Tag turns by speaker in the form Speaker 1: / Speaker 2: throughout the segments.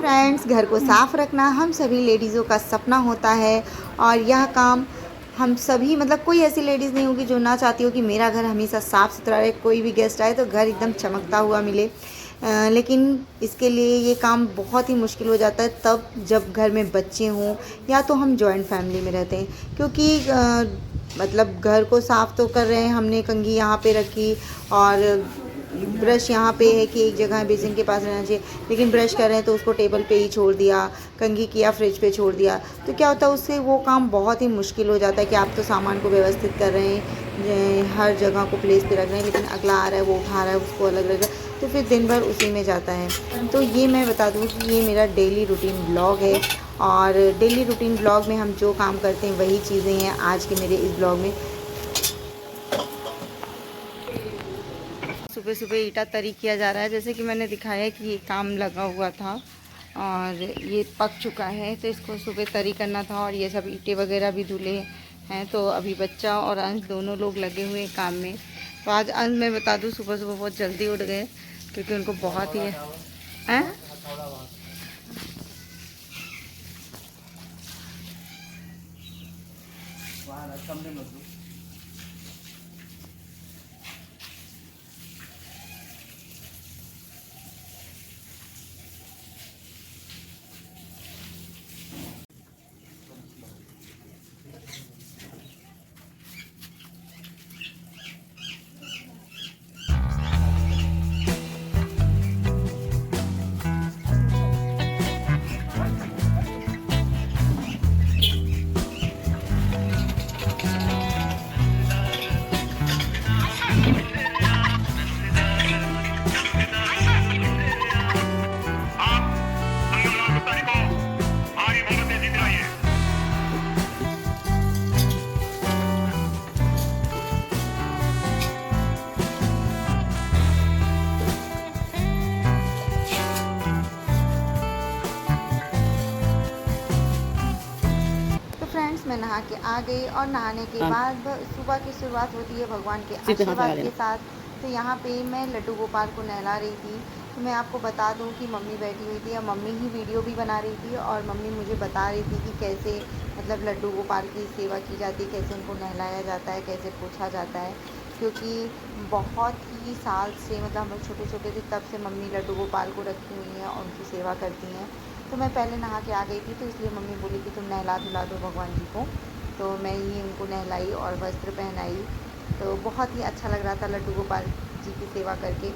Speaker 1: Friends, घर को साफ़ रखना हम सभी लेडीज़ों का सपना होता है और यह काम हम सभी मतलब कोई ऐसी लेडीज़ नहीं होगी जो ना चाहती हो कि मेरा घर हमेशा साफ़ सुथरा रहे, कोई भी गेस्ट आए तो घर एकदम चमकता हुआ मिले। लेकिन इसके लिए ये काम बहुत ही मुश्किल हो जाता है तब जब घर में बच्चे हों या तो हम जॉइंट फैमिली में रहते हैं, क्योंकि मतलब घर को साफ़ तो कर रहे हैं, हमने कंघी यहाँ पे रखी और ब्रश यहाँ पे है कि एक जगह बेसिन के पास रहना चाहिए, लेकिन ब्रश कर रहे हैं तो उसको टेबल पे ही छोड़ दिया, कंघी किया फ्रिज पे छोड़ दिया, तो क्या होता है उससे वो काम बहुत ही मुश्किल हो जाता है कि आप तो सामान को व्यवस्थित कर रहे हैं, हर जगह को प्लेस पे रख रहे हैं, लेकिन अगला आ रहा है वो उठा रहा है उसको अलग रख रहा है, तो फिर दिन भर उसी में जाता है। तो ये मैं बता दूँ कि ये मेरा डेली रूटीन ब्लॉग है और डेली रूटीन ब्लॉग में हम जो काम करते हैं वही चीज़ें हैं आज के मेरे इस ब्लॉग में। सुबह सुबह ईटा तरी किया जा रहा है, जैसे कि मैंने दिखाया कि ये काम लगा हुआ था और ये पक चुका है, तो इसको सुबह तरी करना था और ये सब ईंटें वगैरह भी धुले हैं। तो अभी बच्चा और अंश दोनों लोग लगे हुए हैं काम में। तो आज अंश मैं बता दूं सुबह सुबह बहुत जल्दी उठ गए क्योंकि उनको बहुत ही हैं मैं नहा के आ गई और नहाने के बाद सुबह की शुरुआत होती है भगवान के आशीर्वाद के साथ। तो यहाँ पे मैं लड्डू गोपाल को नहला रही थी। तो मैं आपको बता दूँ कि मम्मी बैठी हुई थी और मम्मी ही वीडियो भी बना रही थी और मम्मी मुझे बता रही थी कि कैसे मतलब लड्डू गोपाल की सेवा की जाती है, कैसे उनको नहलाया जाता है, कैसे पोछा जाता है, क्योंकि बहुत ही साल से मतलब हम लोग छोटे छोटे थे तब से मम्मी लड्डू गोपाल को रखी हुई हैं और उनकी सेवा करती हैं। तो मैं पहले नहा के आ गई थी, तो इसलिए मम्मी बोली कि तुम नहला धुला दो भगवान जी को। तो मैं ही उनको नहलाई और वस्त्र पहनाई। तो बहुत ही अच्छा लग रहा था लड्डू गोपाल जी की सेवा करके।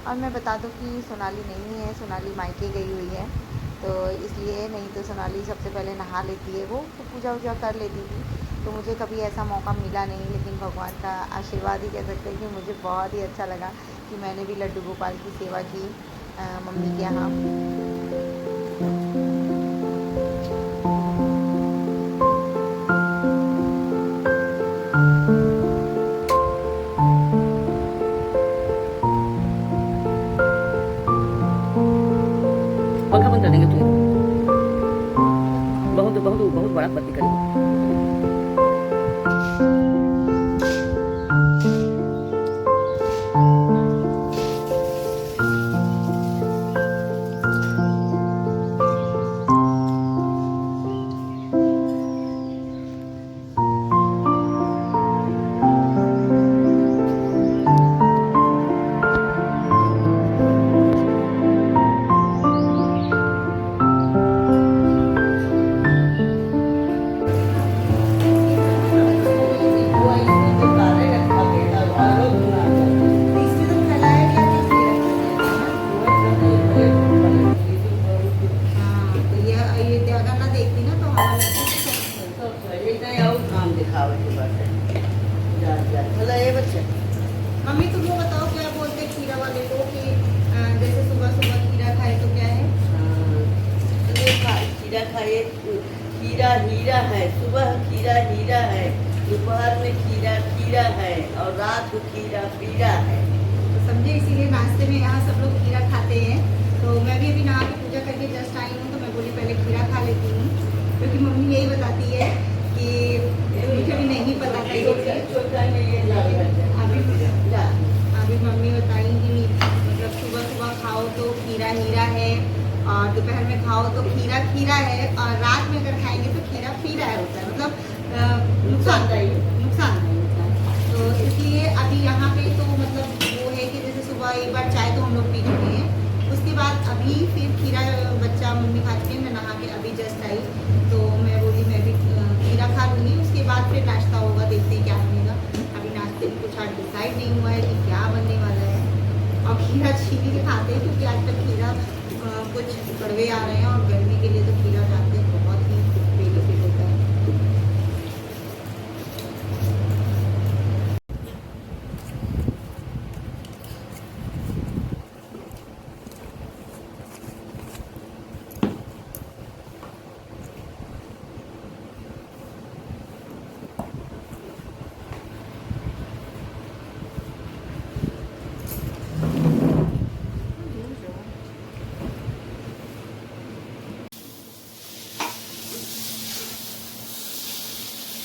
Speaker 1: और मैं बता दूं कि सोनाली नहीं है, सोनाली मायके गई हुई है, तो इसलिए नहीं तो सोनाली सबसे पहले नहा लेती है, वो तो पूजा वूजा कर लेती थी। तो मुझे कभी ऐसा मौका मिला नहीं, लेकिन भगवान का आशीर्वाद ही कह सकते हैं कि मुझे बहुत ही अच्छा लगा कि मैंने भी लड्डू गोपाल की सेवा की मम्मी के यहाँ।
Speaker 2: पंखा बंद कर देंगे तो बहुत बहुत बहुत बड़ा बत्ती करेगा।
Speaker 1: मम्मी तुम वो बताओ क्या बोलते हैं खीरा वाले को कि जैसे सुबह सुबह खीरा खाए तो क्या है?
Speaker 2: खीरा खाए, खीरा हीरा है, सुबह खीरा हीरा है, दोपहर में खीरा खीरा है और रात को खीरा पीरा है।
Speaker 1: तो समझे, इसीलिए नाश्ते में यहाँ सब लोग खीरा खाते हैं। तो मैं भी अभी नहा के पूजा करके जस्ट आई हूँ, तो मैं बोली पहले खीरा खा लेती हूँ, क्योंकि मम्मी यही बताती है कि मुझे भी नहीं पता था ये अभी मम्मी बताएंगी मतलब सुबह सुबह खाओ तो खीरा हीरा है और दोपहर घर में खाओ तो खीरा खीरा है, और रात में अगर खाएंगे तो खीरा पीरा होता है, मतलब नुकसानदायी होता है। तो इसलिए अभी यहाँ पे तो मतलब वो है कि जैसे सुबह एक बार चाय तो हम लोग पी चुके हैं, उसके बाद अभी फिर खीरा बच्चा मम्मी खाती है, मैं नहा के अभी जस्ट आई तो मैं बोली मैं भी खीरा खा लूँगी, उसके बाद फिर नाश्ता होगा, देखते हैं क्या बनेगा। अभी नाश्ते में कुछ आज डिसाइड नहीं हुआ है कि क्या बनने वाला है, और खीरा छीली के खाते हैं क्योंकि आजकल खीरा कुछ कड़वे आ रहे हैं, और गर्मी के लिए तो खीरा जानते हैं बहुत ही बेनिफिट होता है।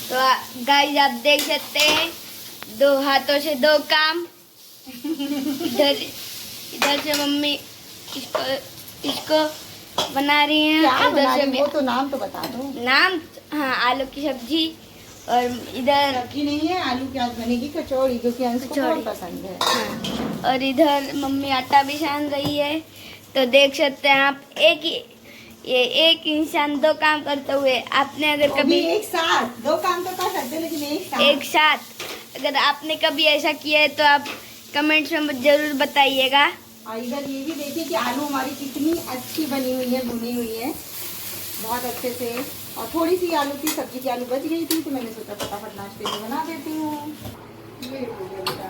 Speaker 3: तो गाइस आप देख सकते हैं, 2 हाथों से 2 काम। इधर से मम्मी इसको बना रही हैं,
Speaker 1: क्या
Speaker 3: उधर
Speaker 1: बना
Speaker 3: से
Speaker 1: रही हो? वो तो नाम तो बता दो।
Speaker 3: नाम, हाँ, आलू की सब्जी। और इधर
Speaker 1: सब्जी नहीं है, आलू प्याज बनेगी, कचौड़ी, क्योंकि अंश को बहुत पसंद है।
Speaker 3: हाँ, और इधर मम्मी आटा भी सान रही है। तो देख सकते हैं आप, एक इंसान 2 काम करते हुए, आपने अगर कभी
Speaker 1: एक साथ 2 काम तो कर सकते, लेकिन
Speaker 3: एक साथ अगर आपने कभी ऐसा किया है तो आप कमेंट्स में जरूर बताइएगा।
Speaker 1: और इधर ये भी देखिए कि आलू हमारी कितनी अच्छी बनी हुई है, भुनी हुई है बहुत अच्छे से। और थोड़ी सी आलू की सब्जी की आलू बच गई थी, तो मैंने सोचा फटाफट नाश्ते में बना देती हूँ। ये हो गया बेटा।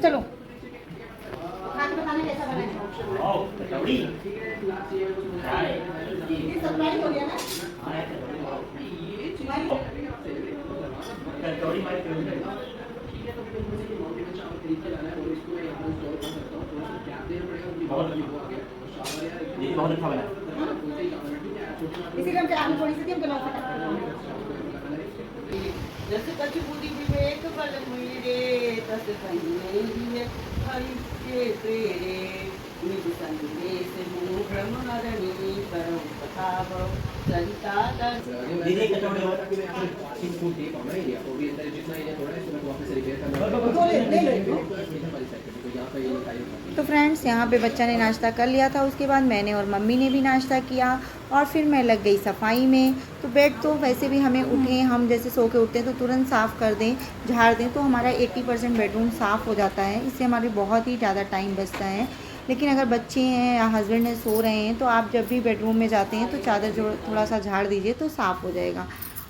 Speaker 1: चलो खा के बताना कैसा बना है।
Speaker 4: कचौड़ी
Speaker 1: ये सरप्राइज हो गया ना।
Speaker 4: कचौड़ी हमारी फेवरेट है। बहुत अच्छा बना।
Speaker 1: इसीलिए हम आलू थोड़ी सी थी, हम गला फटाफट
Speaker 2: जैसे कचबुदी विवेक बल मुइरे तस संगे हरि के प्रेरे निज संदेश मुँह ब्रह्मरणी करम कथाव संता
Speaker 4: दीदी कचौड़ी हो
Speaker 1: तो फ्रेंड्स यहाँ पे बच्चा ने नाश्ता कर लिया था, उसके बाद मैंने और मम्मी ने भी नाश्ता किया, और फिर मैं लग गई सफाई में। तो बेड तो वैसे भी हमें उठे, हम जैसे सो के उठते हैं तो तुरंत साफ़ कर दें, झाड़ दें, तो हमारा 80% बेडरूम साफ़ हो जाता है। इससे हमारे बहुत ही ज़्यादा टाइम बचता है। लेकिन अगर बच्चे हैं या हस्बैंड है सो रहे हैं, तो आप जब भी बेडरूम में जाते हैं तो चादर जो थोड़ा सा झाड़ दीजिए तो साफ़ हो जाएगा।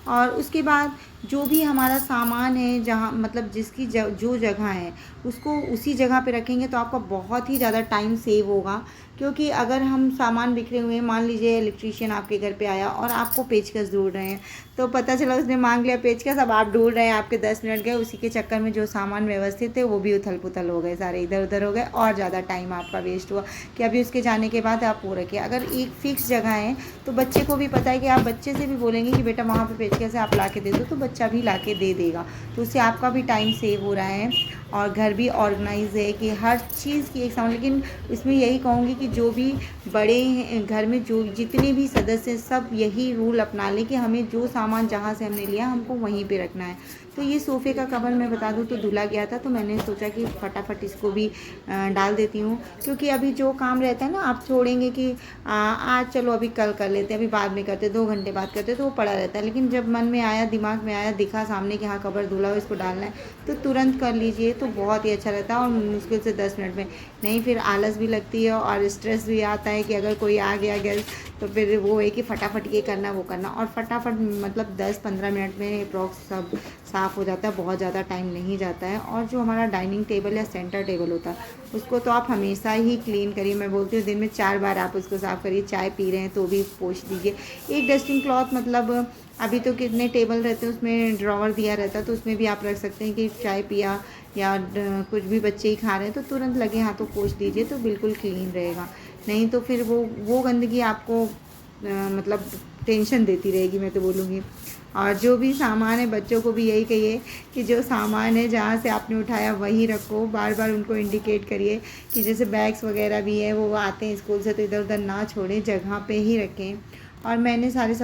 Speaker 1: और उसके बाद जो भी हमारा सामान है, जहाँ मतलब जिसकी जो जगह है उसको उसी जगह पे रखेंगे तो आपका बहुत ही ज़्यादा टाइम सेव होगा। क्योंकि अगर हम सामान बिखरे हुए हैं, मान लीजिए इलेक्ट्रीशियन आपके घर पे आया और आपको पेचकस ढूंढ रहे हैं, तो पता चला उसने मांग लिया पेचकस, अब आप ढूंढ रहे हैं, आपके 10 मिनट गए, उसी के चक्कर में जो सामान व्यवस्थित थे वो भी उथल पुथल हो गए, सारे इधर उधर हो गए, और ज़्यादा टाइम आपका वेस्ट हुआ कि अभी उसके जाने के बाद आप वो रखिए। अगर एक फ़िक्स जगह है तो बच्चे को भी पता है कि आप बच्चे से भी बोलेंगे कि बेटा वहाँ पर पेचकस है, आप ला के दे दो, तो बच्चा भी ला के दे देगा। तो उससे आपका भी टाइम सेव हो रहा है और घर भी ऑर्गेनाइज है कि हर चीज़ की एक सामान। लेकिन इसमें यही कहूँगी कि जो भी बड़े हैं घर में, जो जितने भी सदस्य हैं, सब यही रूल अपना लें कि हमें जो सामान जहाँ से हमने लिया हमको वहीं पे रखना है। तो ये सोफ़े का कवर मैं बता दूँ तो धुला गया था, तो मैंने सोचा कि फटाफट इसको भी डाल देती हूँ। क्योंकि अभी जो काम रहता है ना, आप छोड़ेंगे कि आज चलो अभी कल कर लेते हैं, अभी बाद में करते, 2 घंटे बाद करते, तो वो पड़ा रहता है। लेकिन जब मन में आया, दिमाग में आया, दिखा सामने कि हाँ कवर धुला हो, इसको डालना है, तो तुरंत कर लीजिए। तो बहुत ही अच्छा रहता है और मुश्किल से 10 मिनट में। नहीं फिर आलस भी लगती है और स्ट्रेस भी आता है कि अगर कोई आ गया गेस्ट तो फिर वो है कि फटाफट ये करना वो करना, और फटाफट मतलब 10-15 मिनट में अप्रॉक्स सब साफ़ हो जाता है, बहुत ज़्यादा टाइम नहीं जाता है। और जो हमारा डाइनिंग टेबल या सेंटर टेबल होता है उसको तो आप हमेशा ही क्लीन करिए। मैं बोलती हूँ दिन में 4 बार आप उसको साफ़ करिए। चाय पी रहे हैं तो भी पोंछ दीजिए। एक डस्टिंग क्लॉथ मतलब अभी तो कितने टेबल रहते हैं उसमें ड्रॉवर दिया रहता है, तो उसमें भी आप रख सकते हैं कि चाय पिया या कुछ भी बच्चे ही खा रहे हैं तो तुरंत लगे हाथों पोंछ दीजिए तो बिल्कुल क्लीन रहेगा। नहीं तो फिर वो गंदगी आपको मतलब टेंशन देती रहेगी, मैं तो बोलूँगी। और जो भी सामान है बच्चों को भी यही कहिए कि जो सामान है जहाँ से आपने उठाया वहीं रखो। बार बार उनको इंडिकेट करिए कि जैसे बैग्स वगैरह भी है वो आते हैं स्कूल से तो इधर उधर ना छोड़ें, जगह पे ही रखें। और मैंने सारे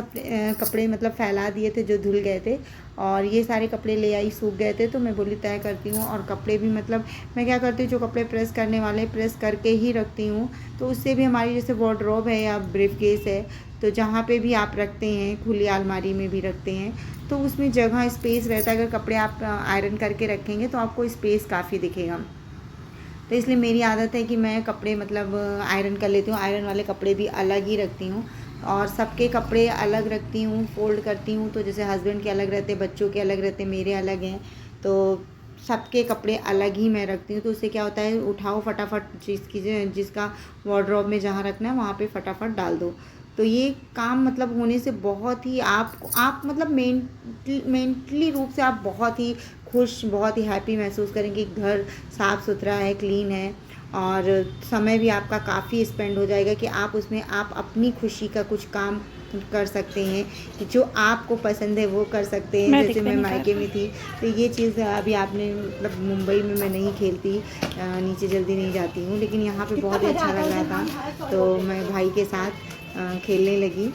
Speaker 1: कपड़े मतलब फैला दिए थे जो धुल गए थे, और ये सारे कपड़े ले आई सूख गए थे तो मैं बोली तय करती हूँ। और कपड़े भी मतलब मैं क्या करती हूँ जो कपड़े प्रेस करने वाले प्रेस करके ही रखती हूँ, तो उससे भी हमारी जैसे वार्डरोब है या ब्रीफकेस है तो जहाँ पे भी आप रखते हैं, खुली अलमारी में भी रखते हैं तो उसमें जगह स्पेस रहता है। अगर कपड़े आप आयरन करके रखेंगे तो आपको स्पेस काफ़ी दिखेगा। तो इसलिए मेरी आदत है कि मैं कपड़े मतलब आयरन कर लेती हूँ। आयरन वाले कपड़े भी अलग ही रखती हूँ और सबके कपड़े अलग रखती हूँ, फोल्ड करती हूँ। तो जैसे हस्बैंड के अलग रहते, बच्चों के अलग रहते, मेरे अलग हैं, तो सबके कपड़े अलग ही मैं रखती हूँ। तो उससे क्या होता है उठाओ फटाफट जिसका वार्डरोब में जहाँ रखना है वहाँ पे फटाफट डाल दो। तो ये काम मतलब होने से बहुत ही आप मतलब मेंटली रूप से आप बहुत ही खुश, बहुत ही हैप्पी महसूस करेंगे। घर साफ़ सुथरा है, क्लीन है और समय भी आपका काफ़ी स्पेंड हो जाएगा कि आप उसमें आप अपनी खुशी का कुछ काम कर सकते हैं कि जो आपको पसंद है वो कर सकते हैं। जैसे मैं मायके में थी तो ये चीज़ अभी आपने मतलब मुंबई में मैं नहीं खेलती, नीचे जल्दी नहीं जाती हूँ, लेकिन यहाँ पे बहुत ही अच्छा लग रहा था तो मैं भाई के साथ खेलने लगी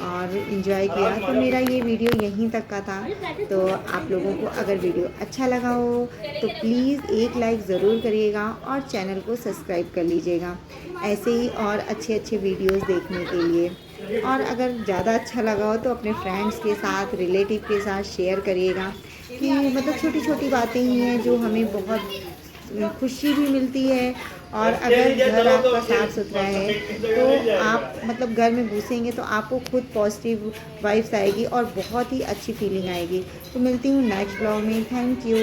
Speaker 1: और इन्जॉय किया। तो मेरा ये वीडियो यहीं तक का था। तो आप लोगों को अगर वीडियो अच्छा लगा हो तो प्लीज़ एक लाइक ज़रूर करिएगा और चैनल को सब्सक्राइब कर लीजिएगा ऐसे ही और अच्छे अच्छे वीडियोस देखने के लिए। और अगर ज़्यादा अच्छा लगा हो तो अपने फ्रेंड्स के साथ, रिलेटिव के साथ शेयर करिएगा कि मतलब छोटी छोटी बातें ही हैं जो हमें बहुत खुशी भी मिलती है। और अगर घर आपका साफ़ सुथरा है तो आप मतलब घर में घुसेंगे तो आपको खुद पॉजिटिव वाइब्स आएगी और बहुत ही अच्छी फीलिंग आएगी। तो मिलती हूँ नेक्स्ट ब्लॉग में। Thank you.